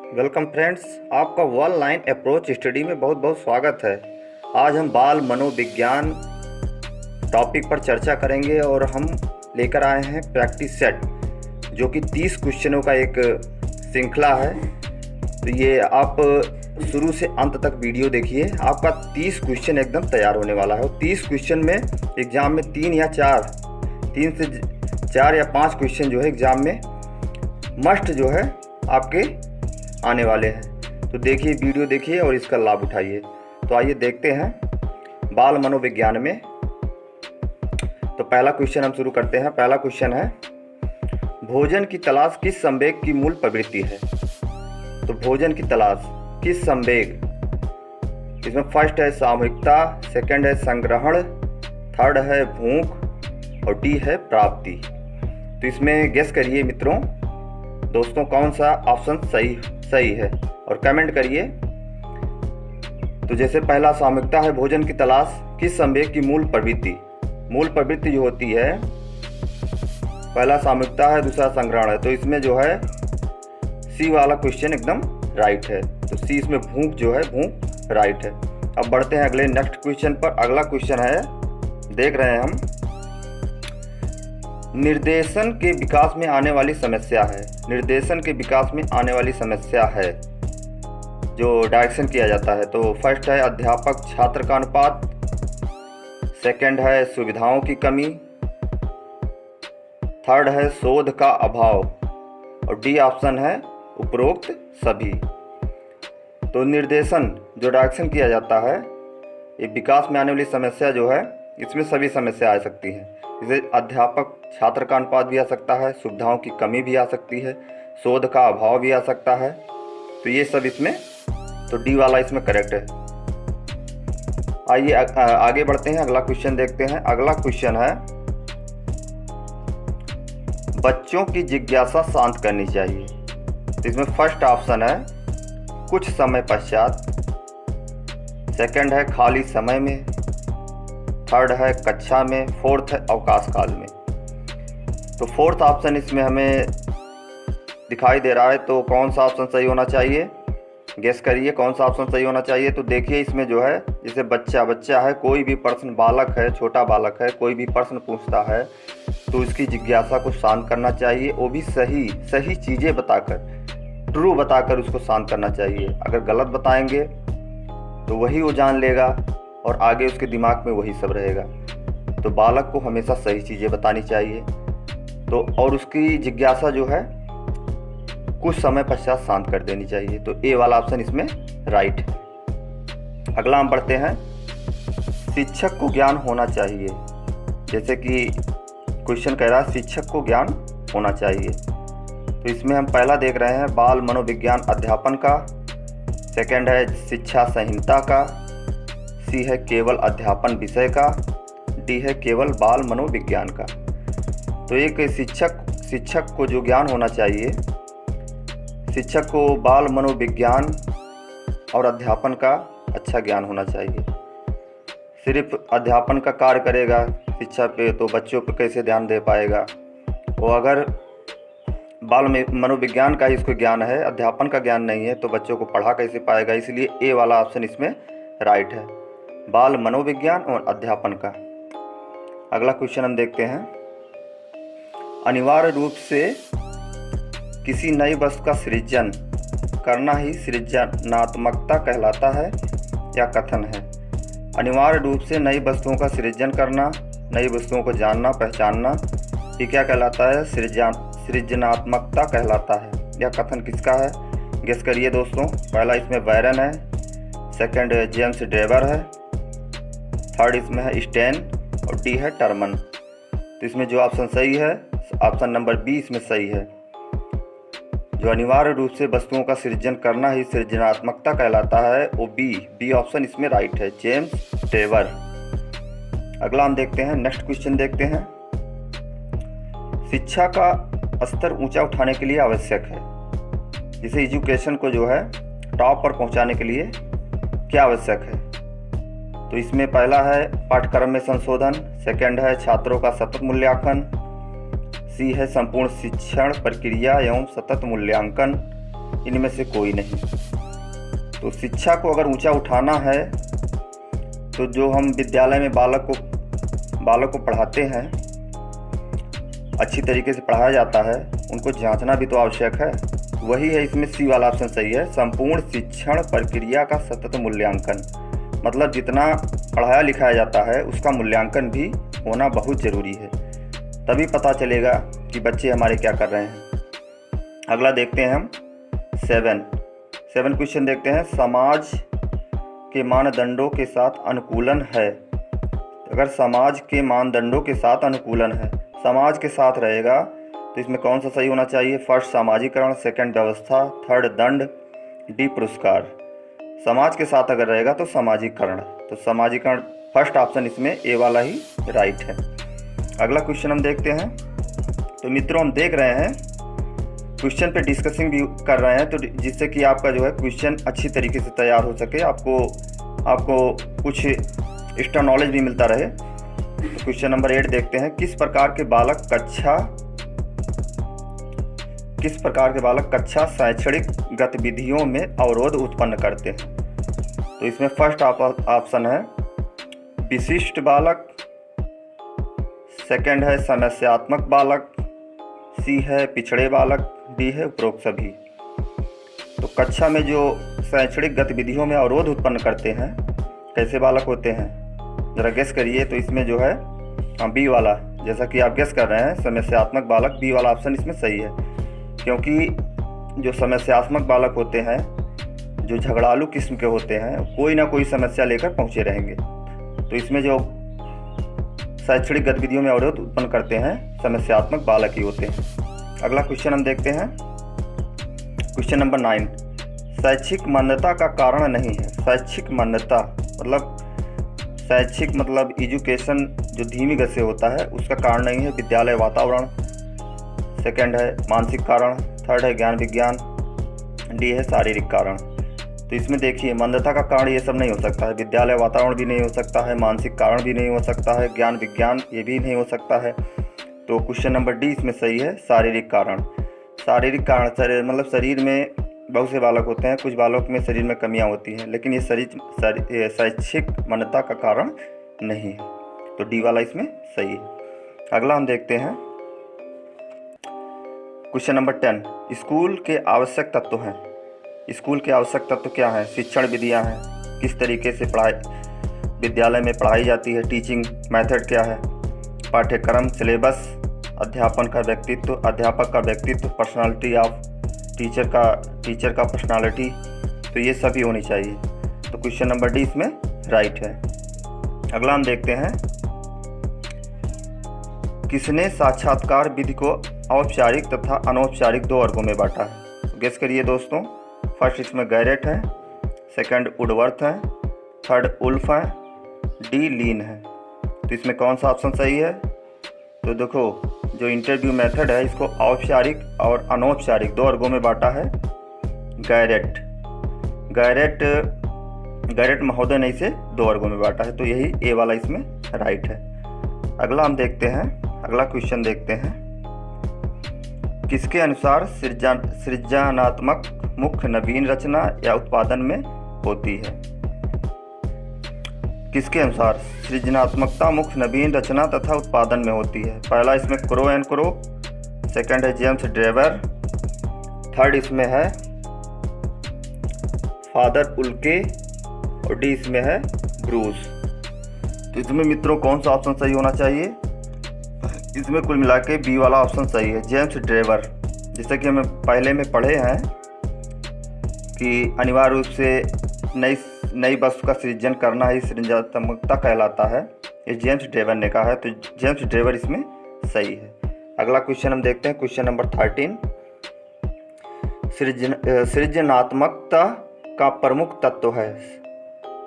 Welcome friends, आपका one line approach study में बहुत बहुत स्वागत है। आज हम बाल मनोविज्ञान टॉपिक पर चर्चा करेंगे और हम लेकर आए हैं प्रैक्टिस सेट, जो कि 30 क्वेश्चनों का एक श्रृंखला है। तो ये आप शुरू से अंत तक वीडियो देखिए, आपका 30 क्वेश्चन एकदम तैयार होने वाला है। और 30 क्वेश्चन में एग्ज़ाम में 3 से 4 या 5 क्वेश्चन जो है एग्ज़ाम में मस्ट जो है आपके आने वाले हैं। तो देखिए, वीडियो देखिए और इसका लाभ उठाइए। तो आइए देखते हैं बाल मनोविज्ञान में। तो पहला क्वेश्चन हम शुरू करते हैं। पहला क्वेश्चन है, भोजन की तलाश किस संवेग की मूल प्रवृत्ति है? तो भोजन की तलाश किस संवेग, इसमें फर्स्ट है सामूहिकता, सेकंड है संग्रहण, थर्ड है भूख और डी है प्राप्ति। तो इसमें गेस करिए मित्रों, दोस्तों, कौन सा ऑप्शन सही है और कमेंट करिए। तो जैसे पहला सामूहिकता है, भोजन की तलाश किस संवेग की मूल प्रवृत्ति। मूल प्रवृत्ति जो होती है, पहला सामूहिकता है, दूसरा संग्रहण है। तो इसमें जो है सी वाला क्वेश्चन एकदम राइट है। तो सी इसमें भूख जो है, भूख राइट है। अब बढ़ते हैं अगले नेक्स्ट क्वेश्चन पर। अगला क्वेश्चन है, देख रहे हैं हम, निर्देशन के विकास में आने वाली समस्या है। निर्देशन के विकास में आने वाली समस्या है जो डायरेक्शन किया जाता है। तो फर्स्ट है अध्यापक छात्र का अनुपात, सेकंड है सुविधाओं की कमी, थर्ड है शोध का अभाव और डी ऑप्शन है उपरोक्त सभी। तो निर्देशन जो डायरेक्शन किया जाता है, ये विकास में आने वाली समस्या जो है, इसमें सभी समस्या आ सकती हैं। जैसे अध्यापक छात्र का अनुपात भी आ सकता है, सुविधाओं की कमी भी आ सकती है, शोध का अभाव भी आ सकता है। तो ये सब इसमें, तो डी वाला इसमें करेक्ट है। आइए आगे बढ़ते हैं, अगला क्वेश्चन देखते हैं। अगला क्वेश्चन है, बच्चों की जिज्ञासा शांत करनी चाहिए। तो इसमें फर्स्ट ऑप्शन है कुछ समय पश्चात, सेकंड है खाली समय में, थर्ड है कक्षा में, फोर्थ है अवकाश काल में। तो फोर्थ ऑप्शन इसमें हमें दिखाई दे रहा है। तो कौन सा ऑप्शन सही होना चाहिए, गेस करिए कौन सा ऑप्शन सही होना चाहिए। तो देखिए, इसमें जो है, जैसे बच्चा है, कोई भी पर्सन, बालक है, छोटा बालक है, कोई भी प्रश्न पूछता है तो उसकी जिज्ञासा को शांत करना चाहिए। वो भी सही चीज़ें बताकर, ट्रू बताकर उसको शांत करना चाहिए। अगर गलत बताएंगे तो वही वो जान लेगा और आगे उसके दिमाग में वही सब रहेगा। तो बालक को हमेशा सही चीज़ें बतानी चाहिए। तो और उसकी जिज्ञासा जो है कुछ समय पश्चात शांत कर देनी चाहिए। तो ए वाला ऑप्शन इसमें राइट है। अगला हम बढ़ते हैं, शिक्षक को ज्ञान होना चाहिए। जैसे कि क्वेश्चन कह रहा है शिक्षक को ज्ञान होना चाहिए। तो इसमें हम पहला देख रहे हैं बाल मनोविज्ञान अध्यापन का, सेकंड है शिक्षा संहिता का, सी है केवल अध्यापन विषय का, डी है केवल बाल मनोविज्ञान का। तो एक शिक्षक को जो ज्ञान होना चाहिए, शिक्षक को बाल मनोविज्ञान और अध्यापन का अच्छा ज्ञान होना चाहिए। सिर्फ अध्यापन का कार्य करेगा शिक्षा पे तो बच्चों पे कैसे ध्यान दे पाएगा। वो अगर बाल मनोविज्ञान का ही इसको ज्ञान है, अध्यापन का ज्ञान नहीं है, तो बच्चों को पढ़ा कैसे पाएगा। इसलिए ए वाला ऑप्शन इसमें राइट है, बाल मनोविज्ञान और अध्यापन का। अगला क्वेश्चन हम देखते हैं, अनिवार्य रूप से किसी नई वस्तु का सृजन करना ही सृजनात्मकता कहलाता है या कथन है? अनिवार्य रूप से नई वस्तुओं का सृजन करना, नई वस्तुओं को जानना, पहचानना, ये क्या कहलाता है? सृजनात्मकता कहलाता है। यह कथन किसका है? गेस करिए दोस्तों। पहला इसमें बैरन है, सेकंड जेम्स ड्रेवर है, थर्ड इसमें है स्टेन और डी है टर्मन। तो इसमें जो ऑप्शन सही है, ऑप्शन नंबर बी इसमें सही है। जो अनिवार्य रूप से वस्तुओं का सृजन करना ही सृजनात्मकता कहलाता है, वो बी ऑप्शन इसमें राइट है, जेम्स ड्रेवर। अगला हम देखते हैं, नेक्स्ट क्वेश्चन देखते हैं, शिक्षा का स्तर ऊंचा उठाने के लिए आवश्यक है। जैसे एजुकेशन को जो है टॉप पर पहुंचाने के लिए क्या आवश्यक है? तो इसमें पहला है पाठ्यक्रम में संशोधन, सेकंड है छात्रों का सतत मूल्यांकन, सी है संपूर्ण शिक्षण प्रक्रिया एवं सतत मूल्यांकन, इनमें से कोई नहीं। तो शिक्षा को अगर ऊंचा उठाना है तो जो हम विद्यालय में बालक को पढ़ाते हैं, अच्छी तरीके से पढ़ाया जाता है, उनको जांचना भी तो आवश्यक है। वही है, इसमें सी वाला ऑप्शन सही है। संपूर्ण शिक्षण प्रक्रिया का सतत मूल्यांकन, मतलब जितना पढ़ाया लिखाया जाता है उसका मूल्यांकन भी होना बहुत ज़रूरी है, तभी पता चलेगा कि बच्चे हमारे क्या कर रहे हैं। अगला देखते हैं हम 7 क्वेश्चन देखते हैं। समाज के मानदंडों के साथ अनुकूलन है। अगर समाज के मानदंडों के साथ अनुकूलन है, समाज के साथ रहेगा, तो इसमें कौन सा सही होना चाहिए? फर्स्ट सामाजिकरण, सेकंड व्यवस्था, थर्ड दंड, डी पुरस्कार। समाज के साथ अगर रहेगा तो सामाजिकरण, तो सामाजिकरण फर्स्ट ऑप्शन इसमें ए वाला ही राइट है। अगला क्वेश्चन हम देखते हैं। तो मित्रों, हम देख रहे हैं क्वेश्चन पे डिस्कसिंग भी कर रहे हैं, तो जिससे कि आपका जो है क्वेश्चन अच्छी तरीके से तैयार हो सके, आपको कुछ एक्स्ट्रा नॉलेज भी मिलता रहे। तो क्वेश्चन नंबर 8 देखते हैं। किस प्रकार के बालक कक्षा शैक्षणिक गतिविधियों में अवरोध उत्पन्न करते हैं? तो इसमें फर्स्ट ऑप्शन है विशिष्ट बालक, सेकंड है समस्यात्मक बालक, सी है पिछड़े बालक, डी है उपरोक्त सभी। तो कक्षा में जो शैक्षणिक गतिविधियों में अवरोध उत्पन्न करते हैं, कैसे बालक होते हैं, ज़रा गेस करिए। तो इसमें जो है बी वाला, जैसा कि आप गेस कर रहे हैं, समस्यात्मक बालक, बी वाला ऑप्शन इसमें सही है। क्योंकि जो समस्यात्मक बालक होते हैं, जो झगड़ालू किस्म के होते हैं, कोई ना कोई समस्या लेकर पहुंचे रहेंगे। तो इसमें जो शैक्षणिक गतिविधियों में अवरोध उत्पन्न करते हैं, समस्यात्मक बालक ही होते हैं। अगला क्वेश्चन हम देखते हैं। Question number 9। शैक्षिक मान्यता का कारण नहीं है। शैक्षिक मान्यता मतलब एजुकेशन जो धीमी गति से होता है उसका कारण नहीं है विद्यालय वातावरण, सेकंड है मानसिक कारण, थर्ड है ज्ञान विज्ञान, डी है शारीरिक कारण। तो इसमें देखिए, मान्यता का कारण ये सब नहीं हो सकता है, विद्यालय वातावरण भी नहीं हो सकता है, मानसिक कारण भी नहीं हो सकता है, ज्ञान विज्ञान ये भी नहीं हो सकता है। तो क्वेश्चन नंबर डी इसमें सही है, शारीरिक कारण। शारीरिक कारण मतलब शरीर में बहुत से बालक होते हैं, कुछ बालकों में शरीर में कमियां होती हैं, लेकिन ये शैक्षिक मान्यता का कारण नहीं है। तो डी वाला इसमें सही है। अगला हम देखते हैं क्वेश्चन नंबर 10। स्कूल के आवश्यक तत्व हैं। स्कूल के आवश्यक तत्व क्या हैं? शिक्षण विधियां हैं, किस तरीके से विद्यालय में पढ़ाई जाती है, टीचिंग मेथड क्या है, पाठ्यक्रम, सिलेबस, अध्यापक का व्यक्तित्व, पर्सनालिटी ऑफ टीचर का पर्सनालिटी, तो ये सभी होनी चाहिए। तो क्वेश्चन नंबर डी इसमें राइट है। अगला हम देखते हैं। किसने साक्षात्कार विधि को औपचारिक तथा अनौपचारिक 2 वर्गों में बांटा है? गेस करिए दोस्तों। फर्स्ट इसमें गैरेट है, सेकंड वुडवर्थ है, थर्ड उल्फ है, डी लीन है। तो इसमें कौन सा ऑप्शन सही है? तो देखो, जो इंटरव्यू मेथड है इसको औपचारिक और अनौपचारिक 2 वर्गों में बांटा है। गैरेट महोदय ने इसे 2 वर्गों में बांटा है, तो यही ए वाला इसमें राइट है। अगला हम देखते हैं। अगला क्वेश्चन देखते हैं। किसके अनुसार सृजनात्मक मुख्य नवीन रचना या उत्पादन में होती है? किसके अनुसार सृजनात्मकता मुख्य नवीन रचना तथा उत्पादन में होती है? पहला इसमें क्रो एंड क्रो, सेकंड है जेम्स ड्रेवर, थर्ड इसमें है फादर उल्के, और डी इसमें है ब्रूस। तो इसमें मित्रों कौन सा ऑप्शन सही होना चाहिए? इसमें कुल मिला के बी वाला ऑप्शन सही है, जेम्स ड्रेवर। जैसे कि हमें पहले में पढ़े हैं कि अनिवार्य रूप से नई वस्तु का सृजन करना ही सृजनात्मकता कहलाता है, ये जेम्स ड्रेवर ने कहा है, तो जेम्स ड्रेवर इसमें सही है। अगला क्वेश्चन हम देखते हैं। Question number 13। सृजनात्मकता का प्रमुख तत्व है।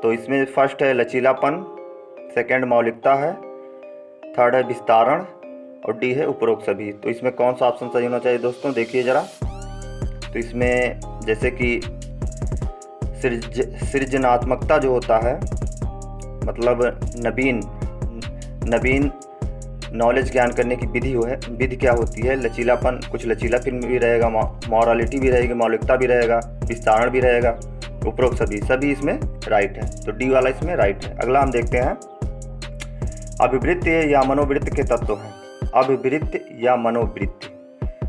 तो इसमें फर्स्ट है लचीलापन, सेकंड मौलिकता है, थर्ड है विस्तारण, और डी है उपरोक्त सभी। तो इसमें कौन सा ऑप्शन सही होना चाहिए दोस्तों? देखिए ज़रा। तो इसमें जैसे कि सृजनात्मकता जो होता है मतलब नवीन नॉलेज ज्ञान करने की विधि क्या होती है, लचीलापन, कुछ लचीलापन भी रहेगा, मॉरलिटी भी रहेगी, मौलिकता भी रहेगा, विस्तारण भी रहेगा, उपरोक्त सभी इसमें राइट है। तो डी वाला इसमें राइट है। अगला हम देखते हैं अभिवृत्ति या मनोवृत्ति के तत्व हैं। अभिवृत्ति या मनोवृत्ति,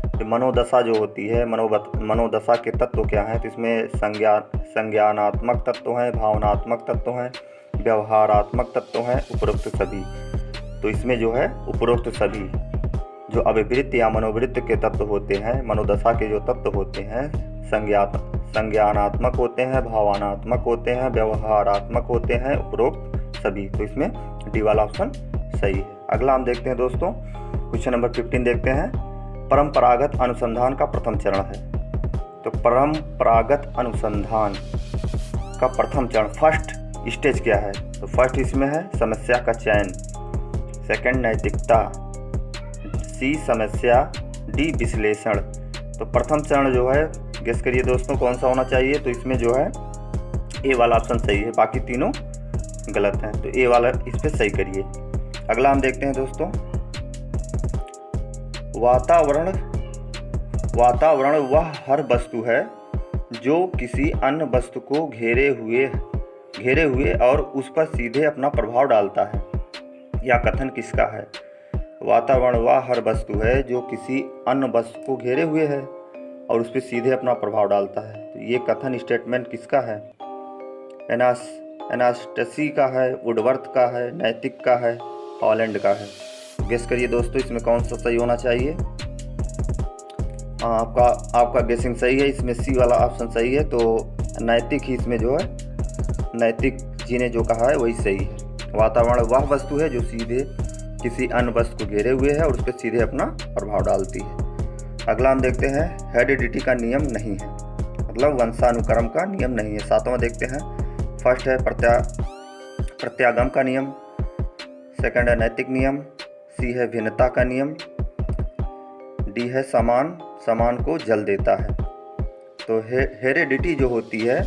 तो मनोदशा जो होती है, मनोदशा के तत्व क्या हैं, तो इसमें संज्ञानात्मक तत्व हैं, भावनात्मक तत्व हैं, व्यवहारात्मक तत्व हैं, उपरोक्त सभी। तो इसमें जो है उपरोक्त सभी जो अभिवृत्ति या मनोवृत्ति के तत्व होते हैं, मनोदशा के जो तत्व होते हैं, संज्ञानात्मक होते हैं, भावनात्मक होते हैं, व्यवहारात्मक होते हैं, उपरोक्त सभी। तो इसमें डी वाला ऑप्शन सही है। अगला हम देखते हैं दोस्तों, क्वेश्चन नंबर 15 देखते हैं। परंपरागत अनुसंधान का प्रथम चरण है। तो परंपरागत अनुसंधान का प्रथम चरण, फर्स्ट स्टेज क्या है, तो फर्स्ट इसमें है समस्या का चयन, सेकंड नैतिकता, सी समस्या, डी विश्लेषण। तो प्रथम चरण जो है गेस करिए दोस्तों कौन सा होना चाहिए, तो इसमें जो है ए वाला ऑप्शन सही है, बाकी तीनों गलत हैं, तो ए वाला इस पे सही करिए। अगला हम देखते हैं दोस्तों, वातावरण वह हर वस्तु है जो किसी अन्य वस्तु को घेरे हुए और उस पर सीधे अपना प्रभाव डालता है। यह कथन किसका है? वातावरण वह हर वस्तु है जो किसी अन्य वस्तु को घेरे हुए है और उस पर सीधे अपना प्रभाव डालता है। तो ये कथन स्टेटमेंट किसका है? एनास्टसी का है, वुडवर्थ का है, नैतिक का है, हॉलैंड का है। गेस करिए दोस्तों इसमें कौन सा सही होना चाहिए। आपका गेसिंग सही है, इसमें सी वाला ऑप्शन सही है। तो नैतिक ही इसमें जो है, नैतिक जी ने जो कहा है वही सही है। वातावरण वह वस्तु है जो सीधे किसी अन्य वस्तु को घेरे हुए है और उस पर सीधे अपना प्रभाव डालती है। अगला हम देखते हैं, हेरिडिटी का नियम नहीं है, मतलब वंशानुक्रम का नियम नहीं है। सातवां देखते हैं, फर्स्ट है प्रत्यागम का नियम, सेकंड है नैतिक नियम, सी है भिन्नता का नियम, डी है समान को जल देता है। तो हेरिडिटी जो होती है,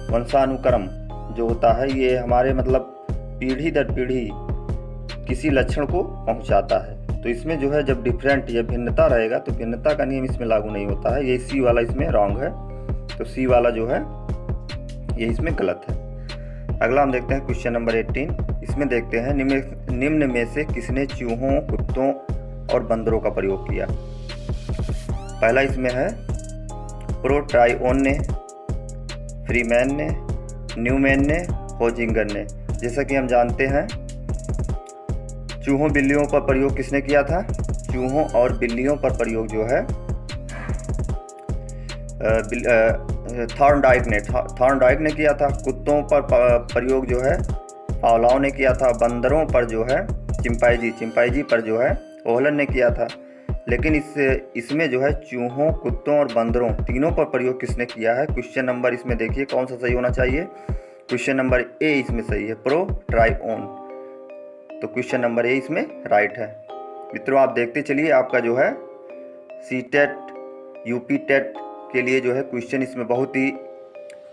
वंशानुक्रम जो होता है, ये हमारे मतलब पीढ़ी दर पीढ़ी किसी लक्षण को पहुंचाता है। तो इसमें जो है जब डिफरेंट या भिन्नता रहेगा तो भिन्नता का नियम इसमें लागू नहीं होता है। ये सी वाला इसमें रॉन्ग है, तो सी वाला जो है ये इसमें गलत है। अगला हम देखते हैं क्वेश्चन नंबर 18। इसमें देखते हैं निम्न में से किसने चूहों, कुत्तों और बंदरों का प्रयोग किया। पहला इसमें है प्रोट्राइओन ने, फ्रीमैन ने, न्यूमैन ने, होजिंगर ने। जैसा कि हम जानते हैं चूहों बिल्लियों पर प्रयोग किसने किया था? चूहों और बिल्लियों पर प्रयोग जो है थॉर्नडाइक ने किया था। कुत्तों पर प्रयोग जो है पावलोव ने किया था। बंदरों पर जो है चिंपैंजी पर जो है ओहलन ने किया था। लेकिन इसमें जो है चूहों, कुत्तों और बंदरों तीनों पर प्रयोग किसने किया है? क्वेश्चन नंबर इसमें देखिए कौन सा सही होना चाहिए। क्वेश्चन नंबर ए इसमें सही है, प्रोट्राइओन। तो क्वेश्चन नंबर ए इसमें राइट है। मित्रों आप देखते चलिए, आपका जो है सीटेट, यूपी टेट के लिए जो है क्वेश्चन इसमें बहुत ही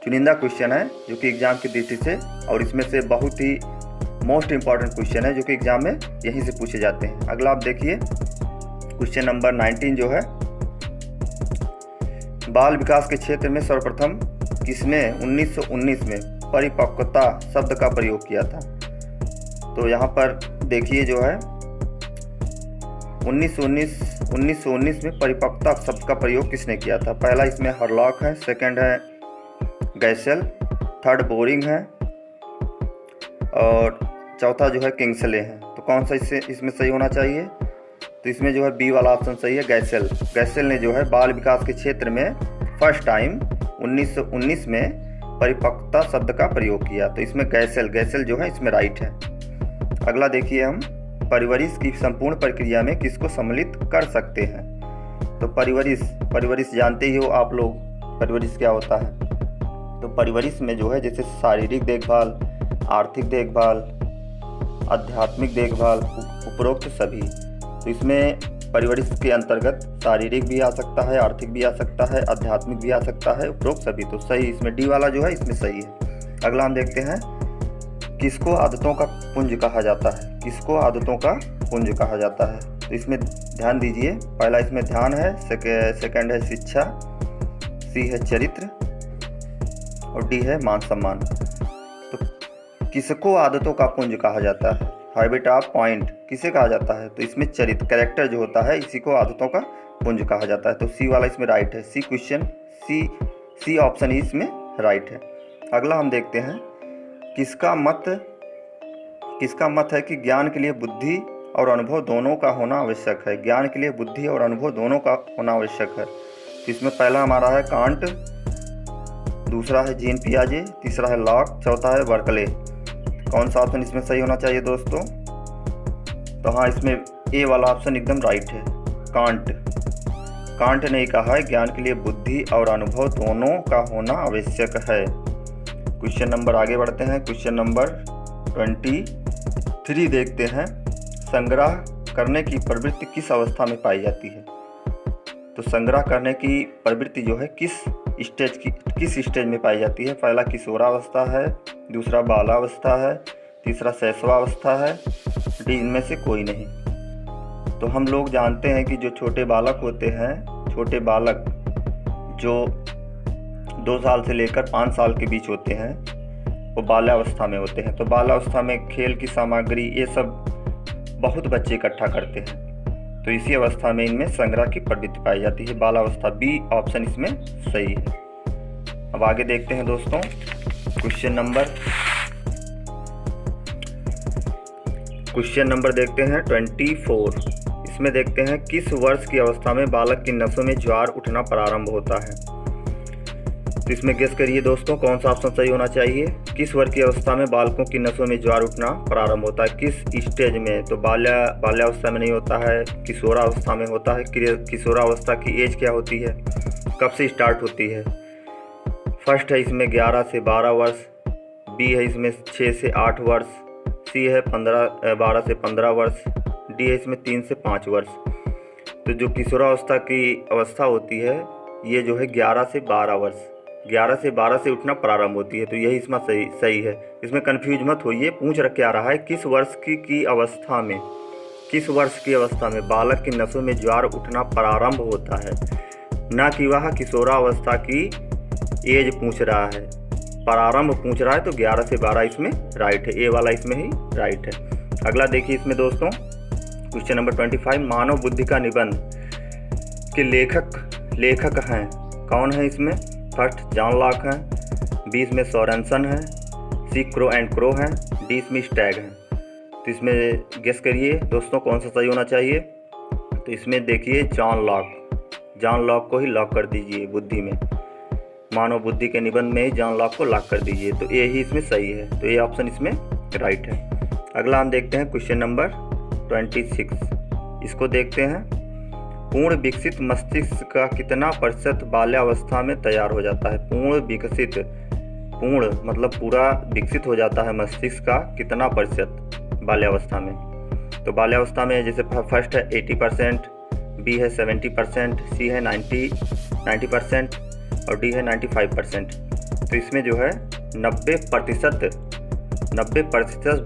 चुनिंदा क्वेश्चन है जो कि एग्जाम की दृष्टि से, और इसमें से बहुत ही मोस्ट इम्पॉर्टेंट क्वेश्चन है जो कि एग्जाम में यहीं से पूछे जाते हैं। अगला आप देखिए क्वेश्चन नंबर 19 जो है, बाल विकास के क्षेत्र में सर्वप्रथम किसने 1919 में परिपक्वता शब्द का प्रयोग किया था? तो यहाँ पर देखिए जो है 1919 में परिपक्वता शब्द का प्रयोग किसने किया था? पहला इसमें हरलॉक है, सेकंड है गैसेल, थर्ड बोरिंग है और चौथा जो है किंग्सले है। तो कौन सा इसमें सही होना चाहिए? तो इसमें जो है बी वाला ऑप्शन सही है, गैसेल ने जो है बाल विकास के क्षेत्र में फर्स्ट टाइम 1919 में परिपक्वता शब्द का प्रयोग किया। तो इसमें गैसेल जो है इसमें राइट है। अगला देखिए हम, परवरिश की संपूर्ण प्रक्रिया में किसको सम्मिलित कर सकते हैं? तो परवरिश जानते ही हो आप लोग, परवरिश क्या होता है। तो परवरिश में जो है जैसे शारीरिक देखभाल, आर्थिक देखभाल, आध्यात्मिक देखभाल, उपरोक्त सभी। तो इसमें परवरिश के अंतर्गत शारीरिक भी आ सकता है, आर्थिक भी आ सकता है, आध्यात्मिक भी आ सकता है, उपरोक्त सभी। तो सही इसमें डी वाला जो है इसमें सही है। अगला हम देखते हैं, किसको आदतों का पुंज कहा जाता है? किसको आदतों का पुंज कहा जाता है। तो इसमें ध्यान दीजिए, पहला इसमें ध्यान है, सेकंड है शिक्षा, सी है चरित्र और डी है मान सम्मान। तो किसको आदतों का पुंज कहा जाता है, हैबिट ऑफ पॉइंट किसे कहा जाता है? तो इसमें चरित्र, कैरेक्टर जो होता है, इसी को आदतों का पुंज कहा जाता है। तो सी वाला इसमें राइट है, सी क्वेश्चन, सी ऑप्शन ही इसमें राइट है। अगला हम देखते हैं, किसका मत है कि ज्ञान के लिए बुद्धि और अनुभव दोनों का होना आवश्यक है। ज्ञान के लिए बुद्धि और अनुभव दोनों का होना आवश्यक है। तो इसमें पहला हमारा है कांट, दूसरा है जीन पियाजे, तीसरा है लॉक, चौथा है बर्कले। कौन सा ऑप्शन इसमें सही होना चाहिए दोस्तों? तो हाँ, इसमें ए वाला ऑप्शन एकदम राइट है, कांट ने कहा है ज्ञान के लिए बुद्धि और अनुभव दोनों का होना आवश्यक है। क्वेश्चन नंबर आगे बढ़ते हैं, क्वेश्चन नंबर 23 देखते हैं, संग्रह करने की प्रवृत्ति किस अवस्था में पाई जाती है? तो संग्रह करने की प्रवृत्ति जो है किस स्टेज में पाई जाती है? पहला किशोरावस्था है, दूसरा बालावस्था है, तीसरा शैशवावस्था है, डी इनमें से कोई नहीं। तो हम लोग जानते हैं कि जो छोटे बालक होते हैं, छोटे बालक जो 2 साल से लेकर 5 साल के बीच होते हैं, वो बाल्यावस्था में होते हैं। तो बाल्यावस्था में खेल की सामग्री ये सब बहुत बच्चे इकट्ठा करते हैं, तो इसी अवस्था में इनमें संग्रह की प्रवृत्ति पाई जाती है, बालावस्था। बी ऑप्शन इसमें सही है। अब आगे देखते हैं दोस्तों, क्वेश्चन नंबर देखते हैं 24। इसमें देखते हैं, किस वर्ष की अवस्था में बालक की नसों में ज्वार उठना प्रारंभ होता है? तो इसमें गेस करिए दोस्तों, कौन सा ऑप्शन सही होना चाहिए? किस वर्ष की अवस्था में बालकों की नसों में ज्वार उठना प्रारंभ होता है, किस स्टेज में? तो बाल्यावस्था में नहीं होता है, किशोरावस्था में होता है। किशोरावस्था की एज क्या होती है, कब से स्टार्ट होती है? फर्स्ट है इसमें 11 से 12 वर्ष, बी है इसमें 6 से 8 वर्ष, सी है 12 से 15 वर्ष, डी है इसमें 3 से 5 वर्ष। तो जो किशोरावस्था की अवस्था होती है, ये जो है 11 से 12 वर्ष, 11 से 12 से उठना प्रारंभ होती है। तो यही इसमें सही है। इसमें कंफ्यूज मत होइए, पूछ रख के आ रहा है किस वर्ष की अवस्था में, किस वर्ष की अवस्था में बालक की नसों में ज्वार उठना प्रारंभ होता है, ना कि वह किशोरावस्था की एज पूछ रहा है, प्रारंभ पूछ रहा है। तो 11 से 12 इसमें राइट है, ए वाला इसमें ही राइट है। अगला देखिए इसमें दोस्तों, क्वेश्चन नंबर 25, मानव बुद्धि का निबंध के लेखक हैं, कौन है इसमें? फर्स्ट जॉन लॉक हैं, बी इसमें सोरेनसन है, सी क्रो एंड क्रो हैं, डी इसमें स्टैग हैं। तो इसमें गेस करिए दोस्तों, कौन सा सही होना चाहिए? तो इसमें देखिए जॉन लॉक को ही लॉक कर दीजिए बुद्धि में, मानव बुद्धि के निबंध में ही जॉन लॉक को लॉक कर दीजिए। तो ये ही इसमें सही है, तो ये ऑप्शन इसमें राइट है। अगला हम देखते हैं क्वेश्चन नंबर 26। इसको देखते हैं, पूर्ण विकसित मस्तिष्क का कितना प्रतिशत बाल्यावस्था में तैयार हो जाता है? पूर्ण मतलब पूरा विकसित हो जाता है मस्तिष्क का कितना प्रतिशत बाल्यावस्था में? तो बाल्यावस्था में जैसे फर्स्ट है 80%, बी है 70%, सी है 90% और डी है 95%। तो इसमें जो है 90%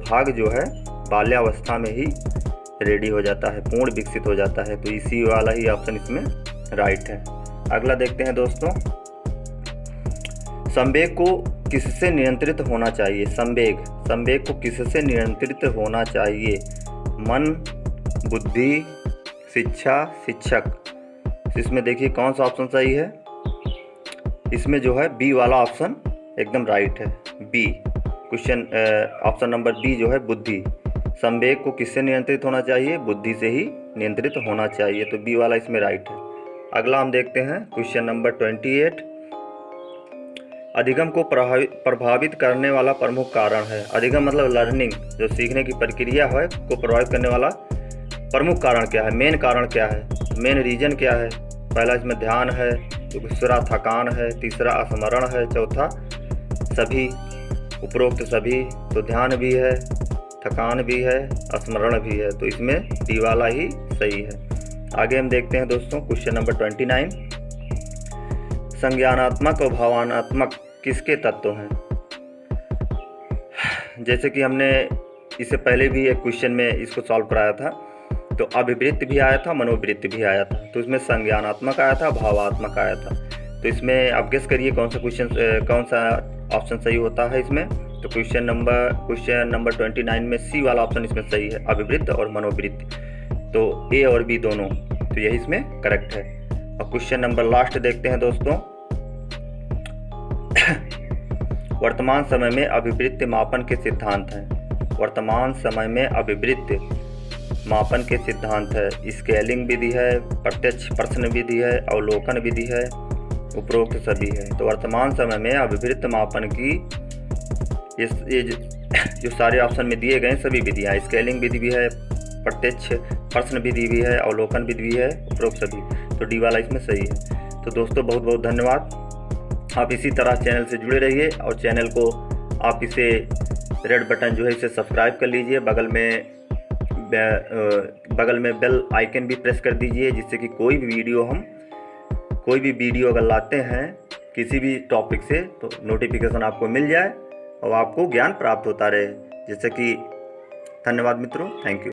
भाग जो है बाल्यावस्था में ही रेडी हो जाता है, पूर्ण विकसित हो जाता है। तो इसी वाला ही ऑप्शन इसमें राइट है। अगला देखते हैं दोस्तों, संवेग को किससे नियंत्रित होना चाहिए? संवेग को किससे नियंत्रित होना चाहिए? मन, बुद्धि, शिक्षा, शिक्षक। इसमें देखिए कौन सा ऑप्शन सही है? इसमें जो है बी वाला ऑप्शन एकदम राइट है, B question option number B जो है बुद्धि। संवेग को किससे नियंत्रित होना चाहिए? बुद्धि से ही नियंत्रित होना चाहिए। तो बी वाला इसमें राइट है। अगला हम देखते हैं क्वेश्चन नंबर 28, अधिगम को प्रभावित करने वाला प्रमुख कारण है। अधिगम मतलब लर्निंग, जो सीखने की प्रक्रिया है को प्रभावित करने वाला प्रमुख कारण क्या है, मेन कारण क्या है, मेन रीजन क्या है? पहला इसमें ध्यान है, दूसरा थकान है, तीसरा स्मरण है, चौथा सभी, उपरोक्त सभी। तो ध्यान भी है, थकान भी है, स्मरण भी है। तो इसमें डी वाला ही सही है। आगे हम देखते हैं दोस्तों क्वेश्चन नंबर 29, संज्ञानात्मक और भावनात्मक किसके तत्व हैं? जैसे कि हमने इससे पहले भी एक क्वेश्चन में इसको सॉल्व कराया था तो अभिवृत्ति भी आया था, मनोवृत्ति भी आया था। तो इसमें संज्ञानात्मक आया था, भावात्मक आया था। तो इसमें आप गेस करिए कौन सा ऑप्शन सही होता है इसमें। तो क्वेश्चन नंबर 29 में सी वाला ऑप्शन इसमें सही है, अभिवृत्ति और मनोवृत्ति। तो ए और बी दोनों, तो यही इसमें करेक्ट है। और क्वेश्चन नंबर लास्ट देखते हैं दोस्तों। वर्तमान समय में अभिवृत्ति मापन के सिद्धांत हैं। वर्तमान समय में अभिवृत्ति मापन के सिद्धांत है। स्केलिंग विधि है, प्रत्यक्ष प्रश्न विधि है, अवलोकन विधि है, उपरोक्त सभी है। तो वर्तमान समय में अभिवृत्ति मापन की ये जो सारे ऑप्शन में दिए गए सभी विधियाँ, स्केलिंग विधि भी है, प्रत्यक्ष प्रश्न विधि भी है, अवलोकन विधि भी है, उपरोक्त सभी। तो डी वाला इसमें सही है। तो दोस्तों बहुत बहुत धन्यवाद। आप इसी तरह चैनल से जुड़े रहिए और चैनल को आप इसे रेड बटन जो है इसे सब्सक्राइब कर लीजिए। बगल में बेल आइकन भी प्रेस कर दीजिए, जिससे कि कोई भी वीडियो अगर लाते हैं किसी भी टॉपिक से तो नोटिफिकेशन आपको मिल जाए और आपको ज्ञान प्राप्त होता रहे। जैसे कि धन्यवाद मित्रों, थैंक यू।